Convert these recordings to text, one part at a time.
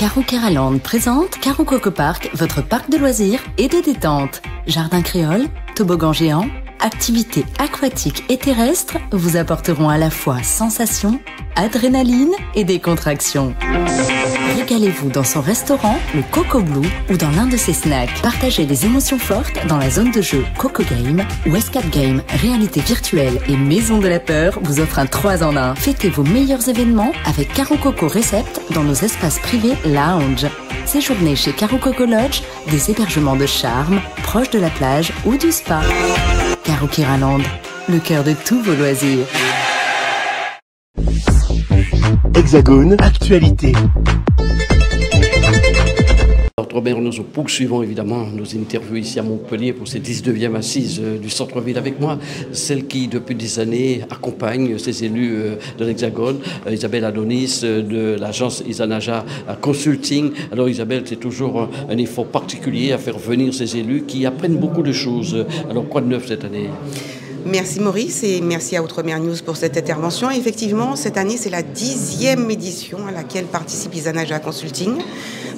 Carreau Keraland présente Carreau Coco Park, votre parc de loisirs et de détente. Jardin créole, toboggan géant, activités aquatiques et terrestres vous apporteront à la fois sensations, adrénaline et décontraction. Régalez-vous dans son restaurant, le Coco Blue, ou dans l'un de ses snacks. Partagez les émotions fortes dans la zone de jeu Coco Game, où Escape Game, réalité virtuelle et maison de la peur vous offre un 3 en 1. Fêtez vos meilleurs événements avec Carreau Coco Recept dans nos espaces privés lounge. Séjournez chez Carreau Coco Lodge, des hébergements de charme, proches de la plage ou du spa. Carreau Keraland, le cœur de tous vos loisirs. Hexagone, actualité. Robert, nous poursuivons évidemment nos interviews ici à Montpellier pour cette 19e assise du centre-ville. Avec moi, celle qui, depuis des années, accompagne ces élus de l'Hexagone, Isabelle Adonis de l'agence Isanaja Consulting. Alors Isabelle, c'est toujours un effort particulier à faire venir ces élus qui apprennent beaucoup de choses. Alors quoi de neuf cette année ? Merci Maurice et merci à Outre-mer News pour cette intervention. Effectivement, cette année, c'est la 10e édition à laquelle participe Isanaja Consulting.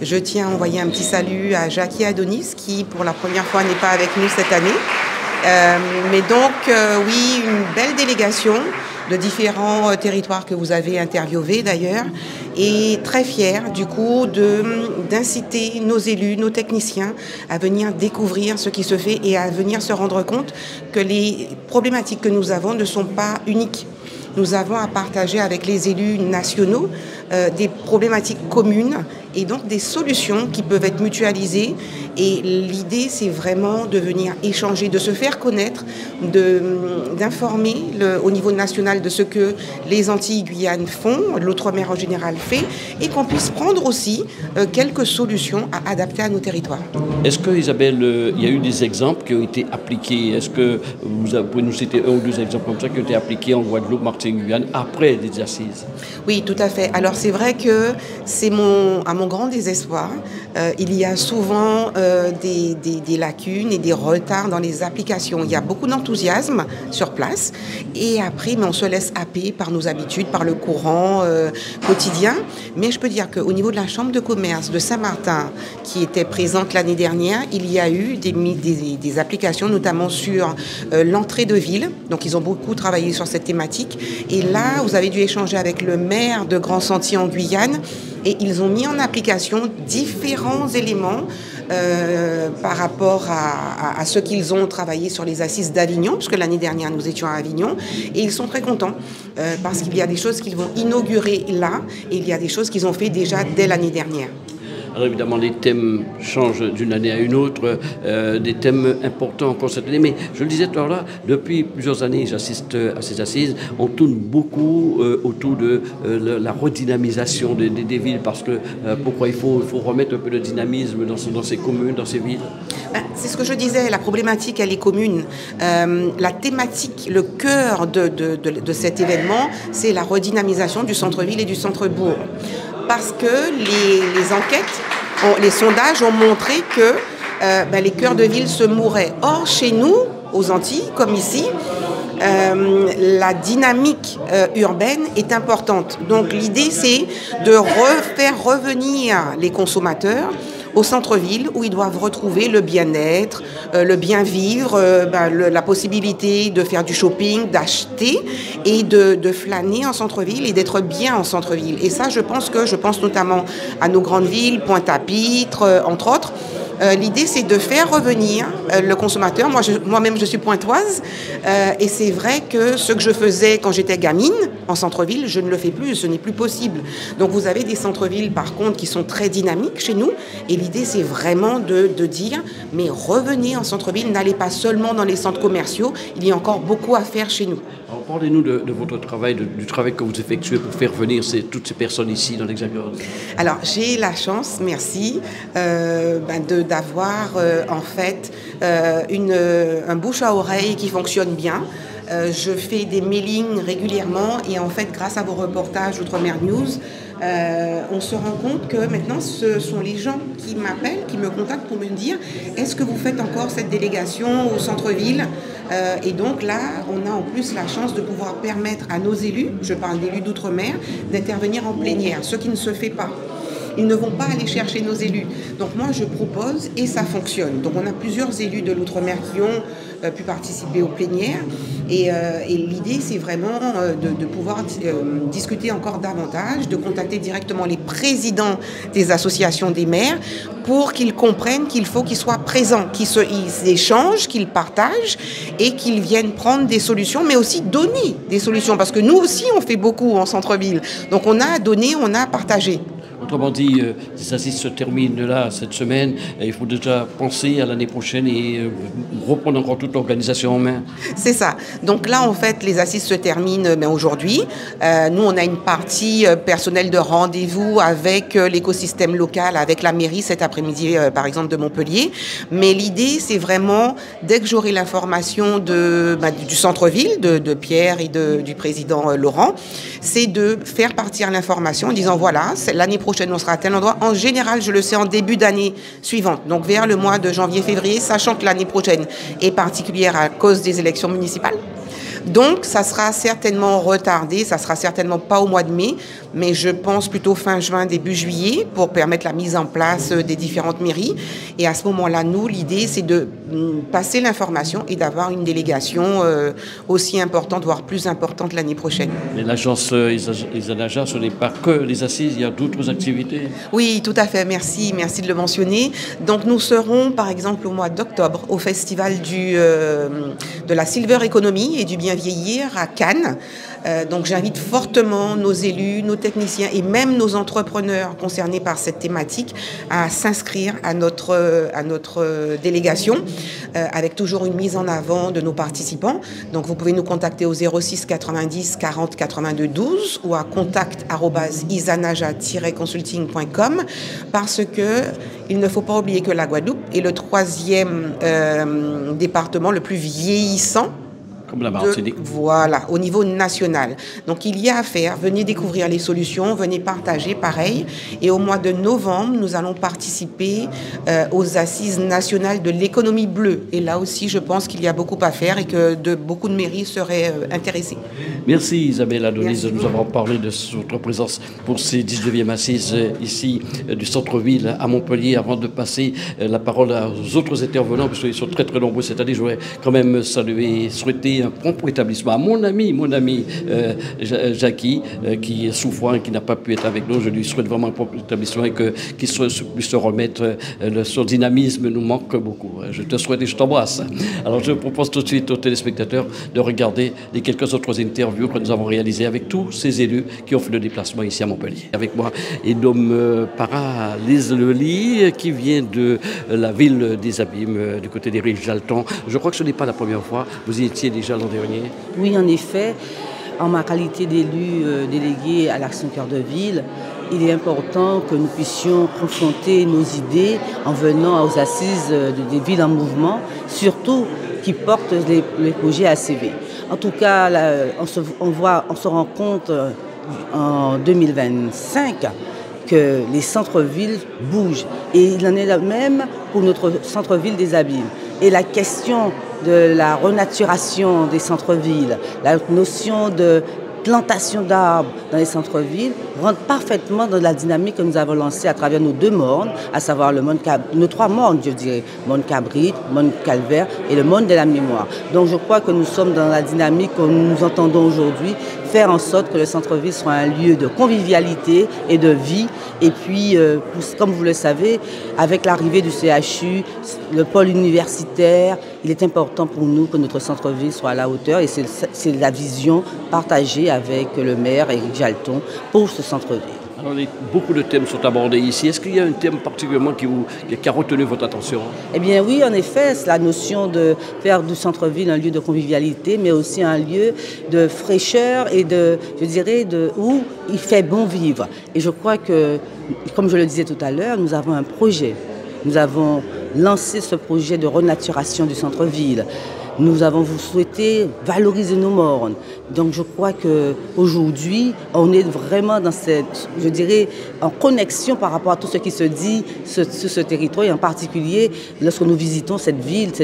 Je tiens à envoyer un petit salut à Jackie Adonis qui, pour la première fois, n'est pas avec nous cette année. Mais donc, oui, une belle délégation de différents territoires que vous avez interviewés d'ailleurs, et très fière du coup d'inciter nos élus, nos techniciens à venir découvrir ce qui se fait et à venir se rendre compte que les problématiques que nous avons ne sont pas uniques. Nous avons à partager avec les élus nationaux des problématiques communes et donc des solutions qui peuvent être mutualisées. Et l'idée, c'est vraiment de venir échanger, de se faire connaître, d'informer au niveau national de ce que les Antilles-Guyane font, l'Outre-mer en général fait, et qu'on puisse prendre aussi quelques solutions à adapter à nos territoires. Est-ce que, Isabelle, il y a eu des exemples qui ont été appliqués? Est-ce que vous pouvez nous citer un ou deux exemples comme ça qui ont été appliqués en Guadeloupe, Martinique, Guyane, après les assises? Oui, tout à fait. Alors c'est vrai que c'est à mon grand désespoir, il y a souvent des lacunes et des retards dans les applications. Il y a beaucoup d'enthousiasme sur place et après, on se laisse happer par nos habitudes, par le courant quotidien. Mais je peux dire qu'au niveau de la Chambre de commerce de Saint-Martin, qui était présente l'année dernière, il y a eu des applications, notamment sur l'entrée de ville. Donc ils ont beaucoup travaillé sur cette thématique. Et là, vous avez dû échanger avec le maire de Grand-Sentier en Guyane et ils ont mis en application différents éléments par rapport à ce qu'ils ont travaillé sur les assises d'Avignon, puisque l'année dernière nous étions à Avignon, et ils sont très contents parce qu'il y a des choses qu'ils vont inaugurer là et il y a des choses qu'ils ont fait déjà dès l'année dernière. Alors évidemment, les thèmes changent d'une année à une autre, des thèmes importants encore cette année. Mais je le disais tout à l'heure, depuis plusieurs années, j'assiste à ces assises. On tourne beaucoup autour de la redynamisation des villes, parce que pourquoi il faut remettre un peu de dynamisme dans ces communes, dans ces villes. C'est ce que je disais, la problématique, elle est commune. La thématique, le cœur de cet événement, c'est la redynamisation du centre-ville et du centre-bourg. Parce que les enquêtes, les sondages ont montré que les cœurs de ville se mouraient. Or, chez nous, aux Antilles, comme ici, la dynamique urbaine est importante. Donc l'idée, c'est de faire revenir les consommateurs au centre-ville où ils doivent retrouver le bien-être, le bien-vivre, la possibilité de faire du shopping, d'acheter et de flâner en centre-ville et d'être bien en centre-ville. Et ça, je pense notamment à nos grandes villes, Pointe-à-Pitre, entre autres. L'idée, c'est de faire revenir le consommateur. Moi-même, je suis pointoise et c'est vrai que ce que je faisais quand j'étais gamine en centre-ville, je ne le fais plus, ce n'est plus possible. Donc, vous avez des centres-villes, par contre, qui sont très dynamiques chez nous et l'idée, c'est vraiment de dire, mais revenez en centre-ville, n'allez pas seulement dans les centres commerciaux, il y a encore beaucoup à faire chez nous. Alors, parlez-nous de votre travail, du travail que vous effectuez pour faire venir toutes ces personnes ici dans l'Hexagone. Alors, j'ai la chance, merci, d'avoir en fait un bouche à oreille qui fonctionne bien. Je fais des mailings régulièrement et en fait, grâce à vos reportages Outre-mer News, on se rend compte que maintenant, ce sont les gens qui m'appellent, qui me contactent pour me dire « Est-ce que vous faites encore cette délégation au centre-ville ?» Et donc là, on a en plus la chance de pouvoir permettre à nos élus, je parle d'élus d'outre-mer, d'intervenir en plénière, ce qui ne se fait pas. ils ne vont pas aller chercher nos élus. Donc moi, je propose et ça fonctionne. Donc on a plusieurs élus de l'outre-mer qui ont pu participer aux plénières. Et l'idée, c'est vraiment de pouvoir discuter encore davantage, de contacter directement les présidents des associations des maires pour qu'ils comprennent qu'il faut qu'ils soient présents, qu'ils échangent, qu'ils partagent et qu'ils viennent prendre des solutions, mais aussi donner des solutions. Parce que nous aussi, on fait beaucoup en centre-ville. Donc on a à donner, on a à partager. Autrement dit, les assises se terminent là cette semaine. Il faut déjà penser à l'année prochaine et reprendre encore toute l'organisation en main. C'est ça. Donc là, en fait, les assises se terminent aujourd'hui. Nous, on a une partie personnelle de rendez-vous avec l'écosystème local, avec la mairie cet après-midi, par exemple, de Montpellier. Mais l'idée, c'est vraiment, dès que j'aurai l'information du centre-ville, de Pierre et du président Laurent, c'est de faire partir l'information en disant, voilà, l'année prochaine, on sera à tel endroit. En général, je le sais en début d'année suivante, donc vers le mois de janvier-février, sachant que l'année prochaine est particulière à cause des élections municipales. Donc, ça sera certainement retardé, ça sera certainement pas au mois de mai, mais je pense plutôt fin juin, début juillet, pour permettre la mise en place des différentes mairies. Et à ce moment-là, nous, l'idée, c'est de passer l'information et d'avoir une délégation aussi importante, voire plus importante l'année prochaine. Mais l'agence Isanaja, ce n'est pas que les assises, il y a d'autres activités. Oui, tout à fait, merci de le mentionner. Donc, nous serons, par exemple, au mois d'octobre, au festival de la Silver Economy et du bien vieillir à Cannes. Donc j'invite fortement nos élus, nos techniciens et même nos entrepreneurs concernés par cette thématique à s'inscrire à notre délégation avec toujours une mise en avant de nos participants. Donc vous pouvez nous contacter au 06 90 40 82 12 ou à contact@isanaja-consulting.com parce que il ne faut pas oublier que la Guadeloupe est le 3e département le plus vieillissant. Comme la Martinique. Voilà, au niveau national. Donc il y a à faire, venez découvrir les solutions, venez partager, pareil. Et au mois de novembre, nous allons participer aux assises nationales de l'économie bleue. Et là aussi, je pense qu'il y a beaucoup à faire et que beaucoup de mairies seraient intéressées. Merci Isabelle Adonis de nous avoir parlé de votre présence pour ces 19e assises ici du centre-ville à Montpellier. Avant de passer la parole aux autres intervenants, parce qu'ils sont très très nombreux cette année, je voudrais quand même saluer et souhaiter un prompt rétablissement à mon ami Jackie, qui est souffrant et qui n'a pas pu être avec nous. Je lui souhaite vraiment un prompt rétablissement et qu'il puisse se remettre. Son dynamisme nous manque beaucoup. Je te souhaite et je t'embrasse. Alors je propose tout de suite aux téléspectateurs de regarder les quelques autres interviews que nous avons réalisées avec tous ces élus qui ont fait le déplacement ici à Montpellier. Avec moi, Edom Para Lizeli, qui vient de la ville des Abîmes, du côté des Rives-Jalton. Je crois que ce n'est pas la première fois. Vous y étiez déjà l'an dernier? Oui, en effet. En ma qualité d'élu délégué à l'Action Cœur de Ville, il est important que nous puissions confronter nos idées en venant aux assises des villes en mouvement, surtout qui portent les projets ACV. En tout cas, on se rend compte en 2025 que les centres-villes bougent. Et il en est de même pour notre centre-ville des Abîmes. Et la question de la renaturation des centres-villes, la notion de plantation d'arbres dans les centres-villes rentre parfaitement dans la dynamique que nous avons lancée à travers nos 2 mornes, à savoir nos 3 mornes, je dirais, Morne Cabrit, Morne Calvaire et le morne de la mémoire. Donc je crois que nous sommes dans la dynamique que nous entendons aujourd'hui, faire en sorte que le centre-ville soit un lieu de convivialité et de vie. Et puis, comme vous le savez, avec l'arrivée du CHU, le pôle universitaire, il est important pour nous que notre centre-ville soit à la hauteur et c'est la vision partagée avec le maire Éric Jalton pour ce centre-ville. Alors, beaucoup de thèmes sont abordés ici. Est-ce qu'il y a un thème particulièrement qui a retenu votre attention? Eh bien oui, en effet, c'est la notion de faire du centre-ville un lieu de convivialité, mais aussi un lieu de fraîcheur et où il fait bon vivre. Et je crois que, comme je le disais tout à l'heure, nous avons un projet. Nous avons lancé ce projet de renaturation du centre-ville. Nous avons souhaité valoriser nos mornes. Donc je crois qu'aujourd'hui, on est vraiment dans en connexion par rapport à tout ce qui se dit sur ce territoire, et en particulier lorsque nous visitons cette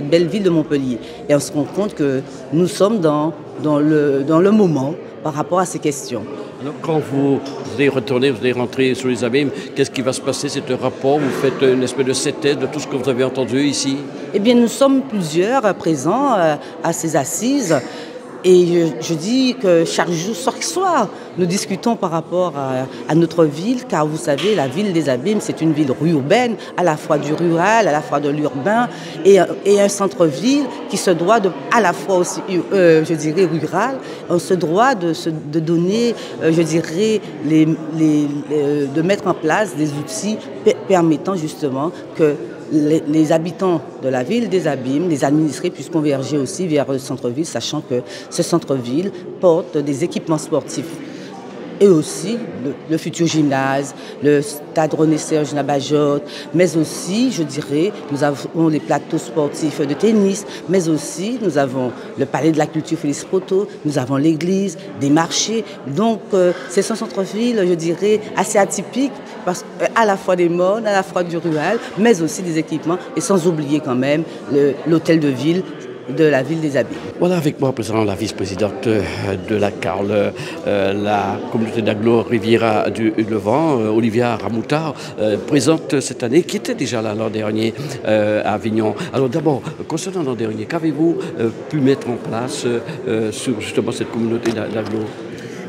belle ville de Montpellier. Et on se rend compte que nous sommes dans le moment par rapport à ces questions. Alors, quand vous allez retourner, vous allez rentrer sur les abîmes, qu'est-ce qui va se passer? C'est un rapport, vous faites une espèce de synthèse de tout ce que vous avez entendu ici? Eh bien, nous sommes plusieurs présents à ces assises. Et je dis que chaque jour, chaque soir, nous discutons par rapport à notre ville, car vous savez, la ville des Abîmes, c'est une ville urbaine, à la fois du rural, à la fois de l'urbain, et un centre-ville qui se doit à la fois aussi, je dirais, rural. On se doit de donner, je dirais, de mettre en place des outils permettant justement que les habitants de la ville des Abîmes, les administrés puissent converger aussi vers le centre-ville, sachant que ce centre-ville porte des équipements sportifs et aussi le futur gymnase, le stade René-Serge Nabajot, mais aussi, je dirais, nous avons les plateaux sportifs de tennis, mais aussi nous avons le palais de la culture Félix Proto, nous avons l'église, des marchés. Donc, c'est un centre-ville, je dirais, assez atypique, parce à la fois des modes, à la fois du rural, mais aussi des équipements, et sans oublier quand même l'hôtel de ville de la ville des Abîmes. Voilà avec moi présent la vice-présidente de la CARL, la communauté d'agglo Riviera du Levant, Olivia Ramoutard, présente cette année, qui était déjà là l'an dernier à Avignon. Alors d'abord, concernant l'an dernier, qu'avez-vous pu mettre en place sur justement cette communauté d'agglo?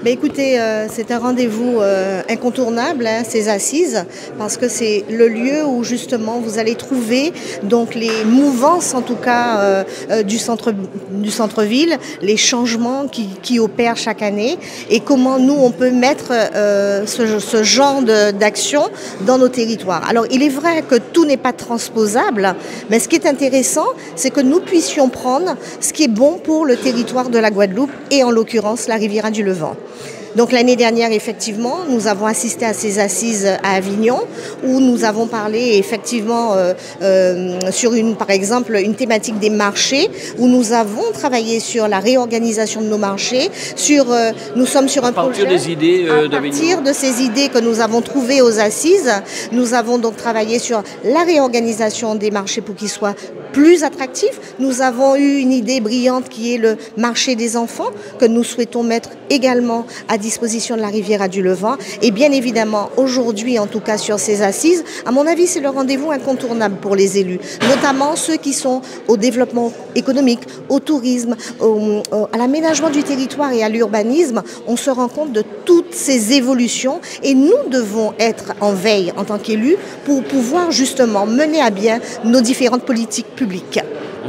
Ben écoutez, c'est un rendez-vous incontournable, hein, ces assises, parce que c'est le lieu où justement vous allez trouver donc les mouvances, en tout cas du centre-ville, les changements qui opèrent chaque année, et comment nous on peut mettre ce genre d'action dans nos territoires. Alors il est vrai que tout n'est pas transposable, mais ce qui est intéressant, c'est que nous puissions prendre ce qui est bon pour le territoire de la Guadeloupe et en l'occurrence la Riviera du Levant. Donc l'année dernière, effectivement, nous avons assisté à ces assises à Avignon, où nous avons parlé effectivement sur par exemple une thématique des marchés, où nous avons travaillé sur la réorganisation de nos marchés, nous sommes sur un projet à partir de ces idées que nous avons trouvées aux assises. Nous avons donc travaillé sur la réorganisation des marchés pour qu'ils soient plus attractifs. Nous avons eu une idée brillante qui est le marché des enfants, que nous souhaitons mettre également à disposition de la Riviera du Levant. Et bien évidemment, aujourd'hui, en tout cas sur ces assises, à mon avis, c'est le rendez-vous incontournable pour les élus, notamment ceux qui sont au développement économique, au tourisme, à l'aménagement du territoire et à l'urbanisme. On se rend compte de toutes ces évolutions et nous devons être en veille en tant qu'élus pour pouvoir justement mener à bien nos différentes politiques publiques.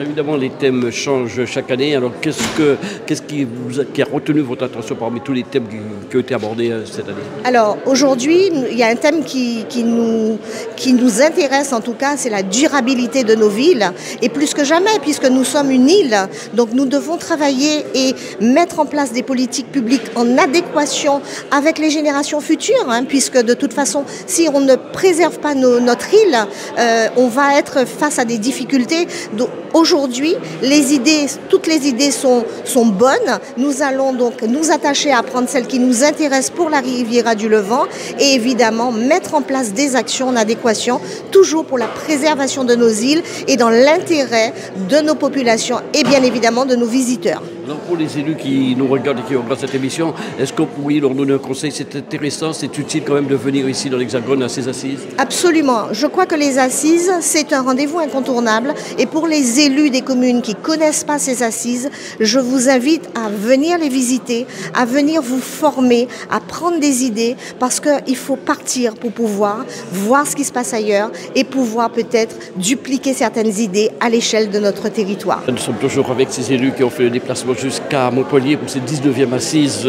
Évidemment, les thèmes changent chaque année. Alors, qu'est-ce qui a retenu votre attention parmi tous les thèmes qui ont été abordés cette année? Alors, aujourd'hui, il y a un thème qui nous intéresse, en tout cas, c'est la durabilité de nos villes. Et plus que jamais, puisque nous sommes une île, donc nous devons travailler et mettre en place des politiques publiques en adéquation avec les générations futures, hein, puisque de toute façon, si on ne préserve pas notre île, on va être face à des difficultés. Donc, aujourd'hui, toutes les idées sont bonnes. Nous allons donc nous attacher à prendre celles qui nous intéressent pour la Riviera du Levant et évidemment mettre en place des actions en adéquation, toujours pour la préservation de nos îles et dans l'intérêt de nos populations et bien évidemment de nos visiteurs. Alors pour les élus qui nous regardent et qui regardent cette émission, est-ce que vous pourriez leur donner un conseil? C'est intéressant, c'est utile quand même de venir ici dans l'Hexagone à ces assises? Absolument. Je crois que les assises, c'est un rendez-vous incontournable. Et pour les élus des communes qui ne connaissent pas ces assises, je vous invite à venir les visiter, à venir vous former, à prendre des idées, parce qu'il faut partir pour pouvoir voir ce qui se passe ailleurs et pouvoir peut-être dupliquer certaines idées à l'échelle de notre territoire. Nous sommes toujours avec ces élus qui ont fait le déplacement jusqu'à Montpellier pour cette 19e assise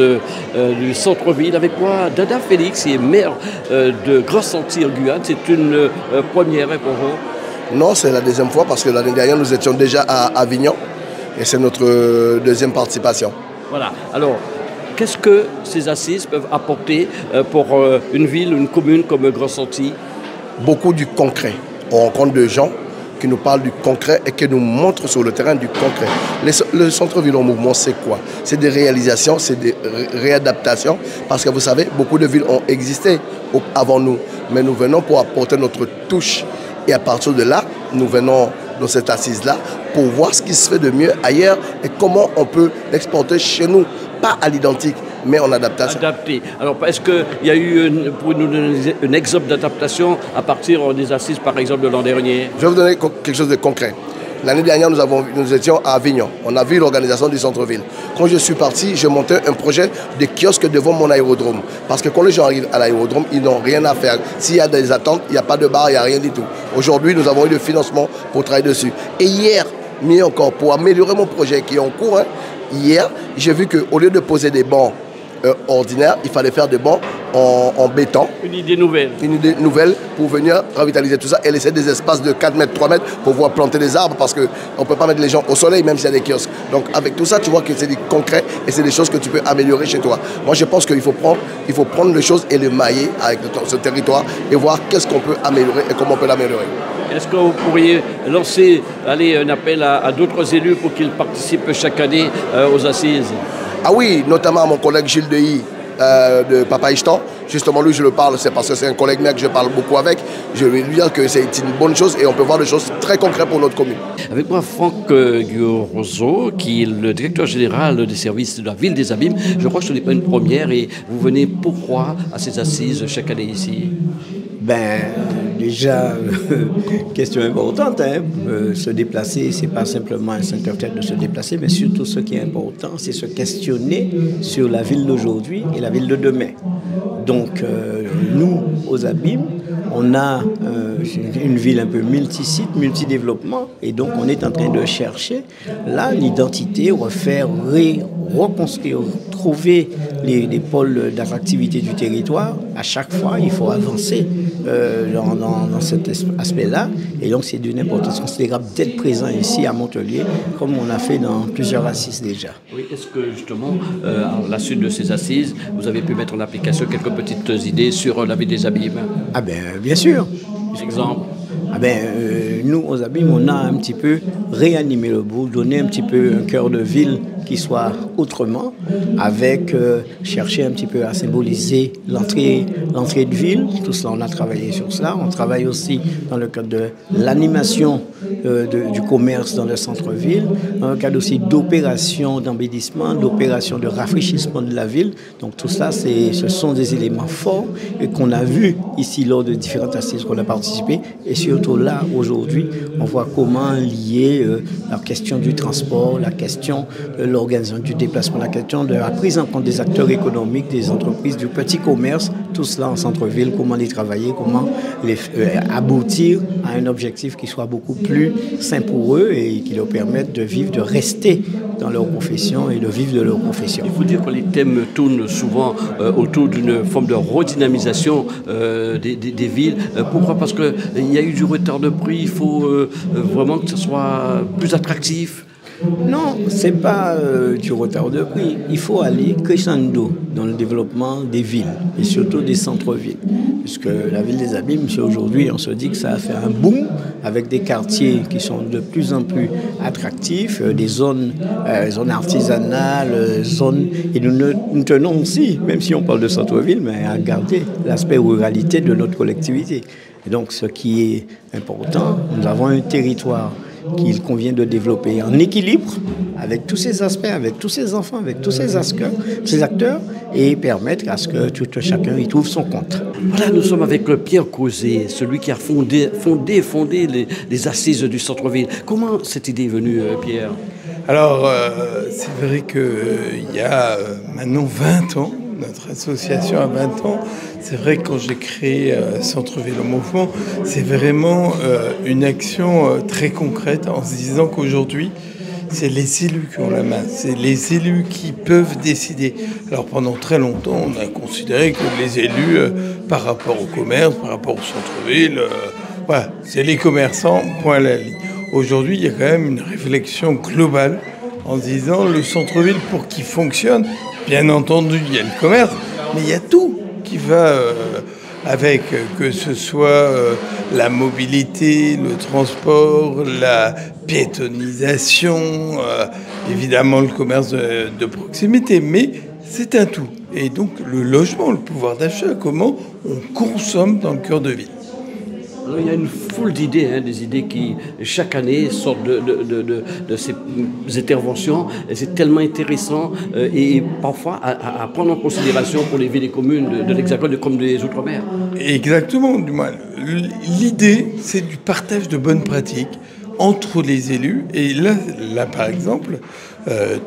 du centre-ville. Avec moi, Dada Félix, qui est maire de Grand-Sentier en Guyane. C'est une première pour vous? Non, c'est la deuxième fois parce que l'année dernière, nous étions déjà à Avignon et c'est notre deuxième participation. Voilà. Alors, qu'est-ce que ces assises peuvent apporter pour une ville, une commune comme Grand-Sentier? Beaucoup du concret. On rencontre des gens qui nous parlent du concret et qui nous montrent sur le terrain du concret. Le centre-ville en mouvement, c'est quoi? C'est des réalisations, c'est des réadaptations, parce que vous savez, beaucoup de villes ont existé avant nous, mais nous venons pour apporter notre touche. Et à partir de là, nous venons dans cette assise-là pour voir ce qui se fait de mieux ailleurs et comment on peut l'exporter chez nous pas à l'identique, mais en adaptation. Adapté. Alors, est-ce qu'il y a eu, pour nous donner un exemple d'adaptation à partir des assises, par exemple, de l'an dernier? Je vais vous donner quelque chose de concret. L'année dernière, nous étions à Avignon. On a vu l'organisation du centre-ville. Quand je suis parti, je montais un projet de kiosque devant mon aérodrome. Parce que quand les gens arrivent à l'aérodrome, ils n'ont rien à faire. S'il y a des attentes, il n'y a pas de bar, il n'y a rien du tout. Aujourd'hui, nous avons eu le financement pour travailler dessus. Et hier, mieux encore, pour améliorer mon projet qui est en cours, hier, j'ai vu qu'au lieu de poser des bancs ordinaires, il fallait faire des bancs en béton. Une idée nouvelle. Une idée nouvelle pour venir revitaliser tout ça et laisser des espaces de 4 mètres, 3 mètres pour pouvoir planter des arbres parce qu'on ne peut pas mettre les gens au soleil même s'il y a des kiosques. Donc avec tout ça, tu vois que c'est du concret et c'est des choses que tu peux améliorer chez toi. Moi, je pense qu'il faut prendre les choses et les mailler avec ce territoire et voir qu'est-ce qu'on peut améliorer et comment on peut l'améliorer. Est-ce que vous pourriez lancer un appel à d'autres élus pour qu'ils participent chaque année aux assises? Ah oui, notamment à mon collègue Gilles Dehy de Papa Ishtan. Justement, lui, je le parle, c'est parce que c'est un collègue mien que je parle beaucoup avec. Je vais lui dire que c'est une bonne chose et on peut voir des choses très concrètes pour notre commune. Avec moi, Franck Guirozo, qui est le directeur général des services de la ville des Abîmes. Je crois que ce n'est pas une première et vous venez pourquoi à ces assises chaque année ici? Déjà, question importante, se déplacer, c'est pas simplement un simple fait de se déplacer, mais surtout ce qui est important, c'est se questionner sur la ville d'aujourd'hui et la ville de demain. Donc, nous, aux Abîmes, on a une ville un peu multisite, multidéveloppement, et donc on est en train de chercher là l'identité, refaire, reconstruire, trouver les pôles d'attractivité du territoire. À chaque fois, il faut avancer dans cet aspect-là, et donc c'est d'une importance considérable d'être présent ici à Montpellier, comme on a fait dans plusieurs assises déjà. Oui, est-ce que justement, à la suite de ces assises, vous avez pu mettre en application quelques petites idées sur la ville des Abîmes? Ah ben, bien sûr. Exemple? Nous, aux Abîmes, on a un petit peu réanimé le bout, donné un petit peu un cœur de ville qui soit autrement, avec chercher un petit peu à symboliser l'entrée de ville. Tout cela, on a travaillé sur cela. On travaille aussi dans le cadre de l'animation du commerce dans le centre-ville, dans le cadre aussi d'opérations d'embellissement, d'opérations de rafraîchissement de la ville. Donc tout cela, ce sont des éléments forts et qu'on a vus ici lors de différentes assises qu'on a participé. Et surtout là, aujourd'hui, on voit comment lier la question du transport, la question de l'organisation du déplacement, la question de la prise en compte des acteurs économiques, des entreprises, du petit commerce, tout cela en centre-ville, comment les travailler, comment aboutir à un objectif qui soit beaucoup plus sain pour eux et qui leur permette de vivre, de rester dans leur profession et de vivre de leur profession. Il faut dire que les thèmes tournent souvent autour d'une forme de redynamisation des villes. Pourquoi? Parce qu'il y a eu du retard de prix, il faut vraiment que ce soit plus attractif. Non, ce n'est pas du retard de prix. Il faut aller crescendo dans le développement des villes et surtout des centres-villes. Puisque la ville des Abîmes, aujourd'hui, on se dit que ça a fait un boom avec des quartiers qui sont de plus en plus attractifs, des zones artisanales, et nous tenons aussi, même si on parle de centre-ville, mais à garder l'aspect ruralité de notre collectivité. Et donc, ce qui est important, nous avons un territoire qu'il convient de développer en équilibre avec tous ces aspects, avec tous ces enfants, avec tous ces acteurs et permettre à ce que tout chacun y trouve son compte. Voilà, nous sommes avec Pierre Causé, celui qui a fondé les assises du centre-ville. Comment cette idée est venue, Pierre? Alors, c'est vrai qu'il y a maintenant 20 ans, notre association a 20 ans. C'est vrai que quand j'ai créé Centre-Ville en Mouvement, c'est vraiment une action très concrète en se disant qu'aujourd'hui, c'est les élus qui ont la main, c'est les élus qui peuvent décider. Alors pendant très longtemps, on a considéré que les élus, par rapport au commerce, par rapport au centre-ville, voilà, c'est les commerçants, point à la ligne. Aujourd'hui, il y a quand même une réflexion globale en se disant le centre-ville, pour qu'il fonctionne, bien entendu, il y a le commerce, mais il y a tout qui va avec, que ce soit la mobilité, le transport, la piétonisation, évidemment le commerce de proximité, mais c'est un tout. Et donc le logement, le pouvoir d'achat, comment on consomme dans le cœur de ville. Alors, il y a une foule d'idées, des idées qui, chaque année, sortent de ces interventions. C'est tellement intéressant et parfois à prendre en considération pour les villes et communes de l'Hexagone comme des Outre-mer. Exactement. Du moins, l'idée, c'est du partage de bonnes pratiques entre les élus. Et là par exemple,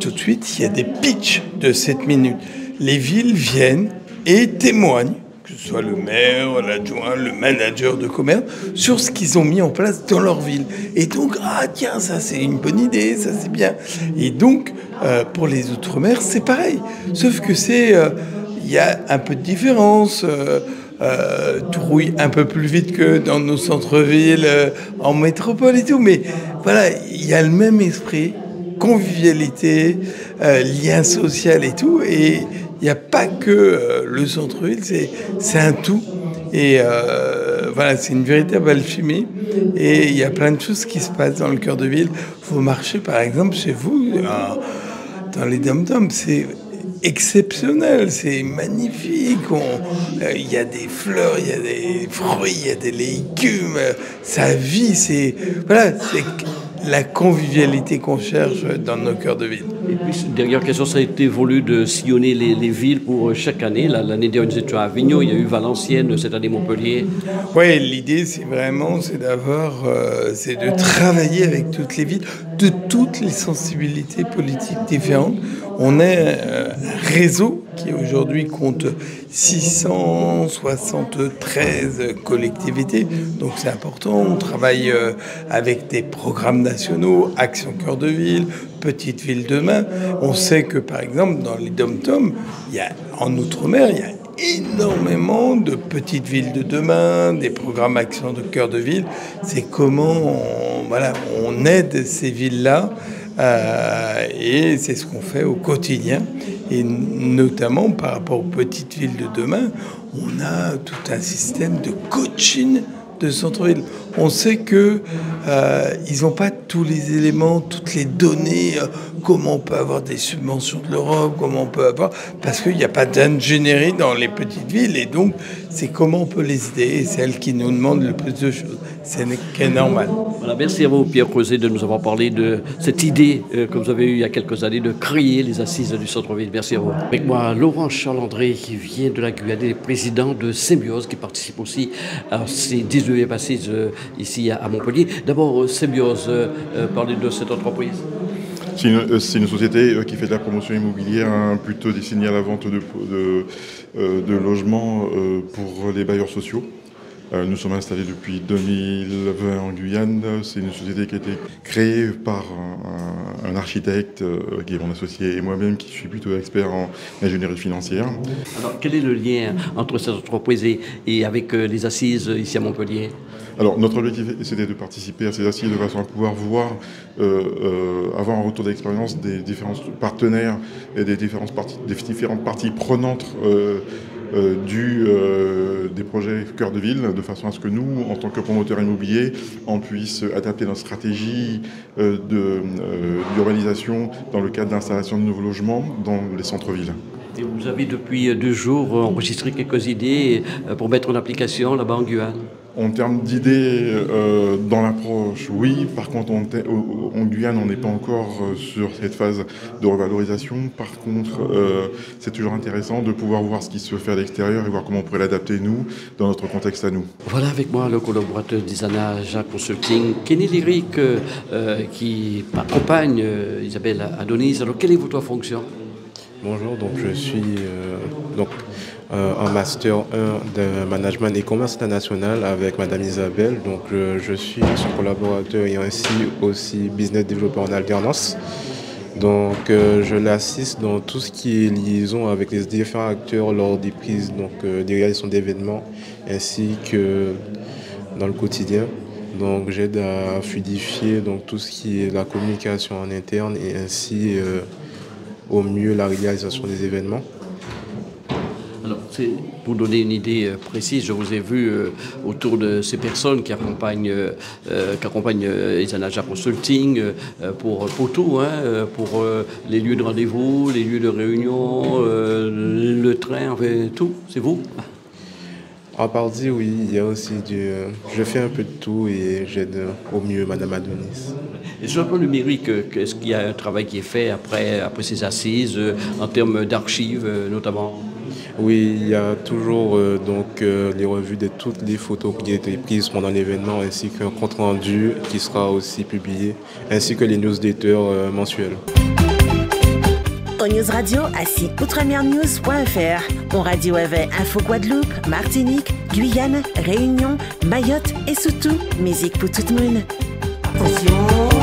tout de suite, il y a des pitchs de 7 minutes. Les villes viennent et témoignent, que ce soit le maire, l'adjoint, le manager de commerce, sur ce qu'ils ont mis en place dans leur ville. Et donc, tiens, ça c'est une bonne idée, ça c'est bien. Et donc, pour les Outre-mer, c'est pareil. Sauf que il y a un peu de différence. Tout rouille un peu plus vite que dans nos centres-villes, en métropole et tout. Mais voilà, il y a le même esprit, convivialité, lien social et tout. Et il n'y a pas que le centre-ville, c'est un tout. Et voilà, c'est une véritable alchimie. Et il y a plein de choses qui se passent dans le cœur de ville. Vous marchez, par exemple, chez vous, dans les dom-toms, c'est exceptionnel, c'est magnifique. Il y a des fleurs, il y a des fruits, il y a des légumes. Ça vit, c'est la convivialité qu'on cherche dans nos cœurs de ville. Et puis, dernière question, ça a été voulu de sillonner les villes pour chaque année. L'année dernière, nous étions à Avignon, il y a eu Valenciennes, cette année Montpellier. Oui, l'idée, c'est de travailler avec toutes les villes, de toutes les sensibilités politiques différentes. On est un réseau qui aujourd'hui compte 673 collectivités, donc c'est important. On travaille avec des programmes nationaux, Action Cœur de Ville, Petite Ville demain. On sait que par exemple dans les dom-toms, en Outre-mer, il y a énormément de petites villes de demain, des programmes Action de Cœur de Ville. C'est comment on aide ces villes-là. Et c'est ce qu'on fait au quotidien, et notamment par rapport aux petites villes de demain, on a tout un système de coaching de centre-ville. On sait que ils n'ont pas tous les éléments, toutes les données, comment on peut avoir des subventions de l'Europe, comment on peut avoir, parce qu'il n'y a pas d'ingénierie dans les petites villes, et donc c'est comment on peut les aider, et c'est elles qui nous demandent le plus de choses. C'est normal. Voilà, merci à vous, Pierre Creuset, de nous avoir parlé de cette idée que vous avez eue il y a quelques années de créer les assises du centre-ville. Merci à vous. Avec moi, Laurent Charles-André, qui vient de la Guyane, et président de Symbiose, qui participe aussi à ces 19e assises ici à Montpellier. D'abord, Symbiose, parlez de cette entreprise. C'est une société qui fait de la promotion immobilière plutôt destinée à la vente de logements pour les bailleurs sociaux. Nous sommes installés depuis 2020 en Guyane. C'est une société qui a été créée par un architecte qui est mon associé et moi-même, qui suis plutôt expert en ingénierie financière. Alors, quel est le lien entre cette entreprise et avec les assises ici à Montpellier ? Alors, notre objectif, c'était de participer à ces assises de façon à pouvoir avoir un retour d'expérience des différents partenaires et des différentes parties prenantes des projets cœur de ville, de façon à ce que nous, en tant que promoteurs immobiliers, on puisse adapter notre stratégie d'urbanisation dans le cadre d'installation de nouveaux logements dans les centres-villes. Et vous avez depuis 2 jours enregistré quelques idées pour mettre en application là-bas en Guyane. En termes d'idées, dans l'approche, oui. Par contre, en Guyane, on n'est pas encore sur cette phase de revalorisation. Par contre, c'est toujours intéressant de pouvoir voir ce qui se fait à l'extérieur et voir comment on pourrait l'adapter, nous, dans notre contexte à nous. Voilà avec moi le collaborateur d'Isana Jacques Consulting, Kenny Lyric, qui accompagne Isabelle Adonis. Alors, quelle est votre fonction ? Bonjour, donc je suis en Master 1 de Management et Commerce International avec Madame Isabelle. Donc je suis son collaborateur et ainsi aussi Business Developer en alternance. Donc je l'assiste dans tout ce qui est liaison avec les différents acteurs lors des prises, des réalisations d'événements ainsi que dans le quotidien. Donc j'aide à fluidifier tout ce qui est la communication en interne et ainsi au mieux la réalisation des événements. Alors, pour donner une idée précise, je vous ai vu autour de ces personnes qui accompagnent Isana Jacques Consulting pour tout, pour les lieux de rendez-vous, les lieux de réunion, le train, enfin tout, c'est vous ? En partie, oui. Il y a aussi je fais un peu de tout et j'aide au mieux Madame Adonis. Et sur le plan numérique, est-ce qu'il y a un travail qui est fait après ces assises, en termes d'archives notamment? Oui, il y a toujours les revues de toutes les photos qui ont été prises pendant l'événement, ainsi qu'un compte-rendu qui sera aussi publié, ainsi que les newsletters mensuels. Au News Radio, assis outremernews.fr. On radio avec Info Guadeloupe, Martinique, Guyane, Réunion, Mayotte et surtout, musique pour tout le monde. Attention.